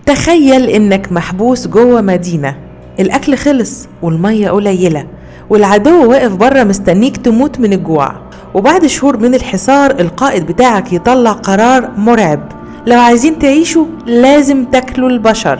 تخيل إنك محبوس جوه مدينة، الأكل خلص والمية قليلة والعدو واقف بره مستنيك تموت من الجوع، وبعد شهور من الحصار القائد بتاعك يطلع قرار مرعب: لو عايزين تعيشوا لازم تاكلوا البشر.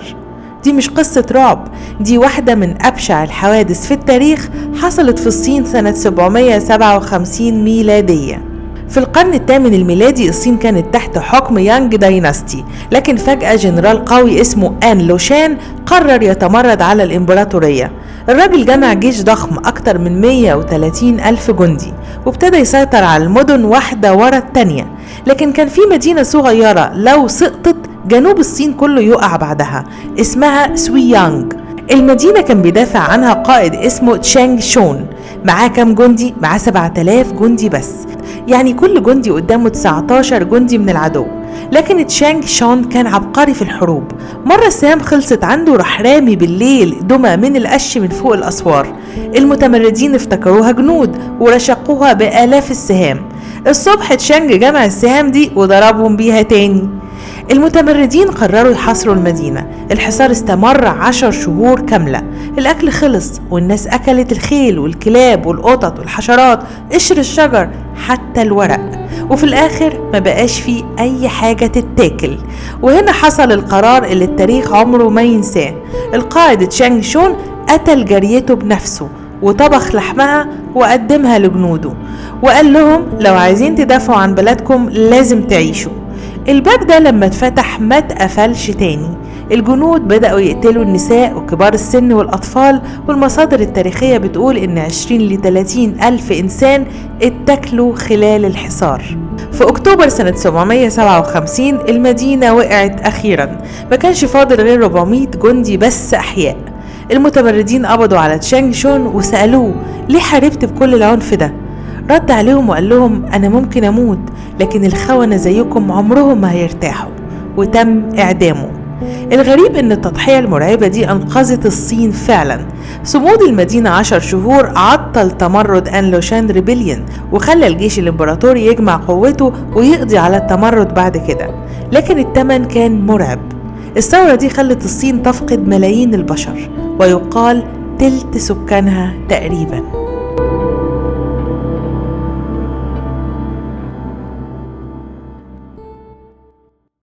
دي مش قصة رعب، دي واحدة من أبشع الحوادث في التاريخ حصلت في الصين سنة 757 ميلادية. في القرن الثامن الميلادي الصين كانت تحت حكم يانج دايناستي، لكن فجأة جنرال قوي اسمه آن لوشان قرر يتمرد على الإمبراطورية. الراجل جمع جيش ضخم أكتر من 130 ألف جندي وابتدى يسيطر على المدن واحدة ورا التانية، لكن كان في مدينة صغيرة لو سقطت جنوب الصين كله يقع بعدها، اسمها سوييانج. المدينة كان بيدافع عنها قائد اسمه تشانغ شون، معاه كام جندي؟ معاه 7000 جندي بس، يعني كل جندي قدامه 19 جندي من العدو. لكن تشانغ شون كان عبقري في الحروب. مرة السهام خلصت عنده، راح رامي بالليل دمى من القش من فوق الأسوار. المتمردين افتكروها جنود ورشقوها بآلاف السهام. الصبح تشانغ جمع السهام دي وضربهم بيها تاني. المتمردين قرروا يحاصروا المدينة. الحصار استمر 10 شهور كاملة. الأكل خلص والناس أكلت الخيل والكلاب والقطط والحشرات، قشر الشجر، حتى الورق، وفي الآخر ما بقاش فيه أي حاجة تتاكل. وهنا حصل القرار اللي التاريخ عمره ما ينساه. القائد تشانغ شون قتل جاريته بنفسه وطبخ لحمها وقدمها لجنوده، وقال لهم لو عايزين تدافعوا عن بلدكم لازم تعيشوا. الباب ده لما اتفتح ما اتقفلش تاني. الجنود بدأوا يقتلوا النساء وكبار السن والأطفال، والمصادر التاريخية بتقول إن 20 ل 30 ألف إنسان اتاكلوا خلال الحصار. في أكتوبر سنة 757 المدينة وقعت أخيرا، ما كانش فاضل غير 400 جندي بس أحياء. المتمردين قبضوا على تشانغ شون وسألوه ليه حاربت بكل العنف ده؟ رد عليهم وقال لهم أنا ممكن أموت، لكن الخونة زيكم عمرهم ما هيرتاحوا، وتم إعدامه. الغريب إن التضحية المرعبة دي أنقذت الصين فعلا. صمود المدينة 10 شهور عطل تمرد آن لوشان ريبيليون، وخلى الجيش الإمبراطوري يجمع قوته ويقضي على التمرد بعد كده، لكن الثمن كان مرعب. الثورة دي خلت الصين تفقد ملايين البشر، ويقال تلت سكانها تقريبا.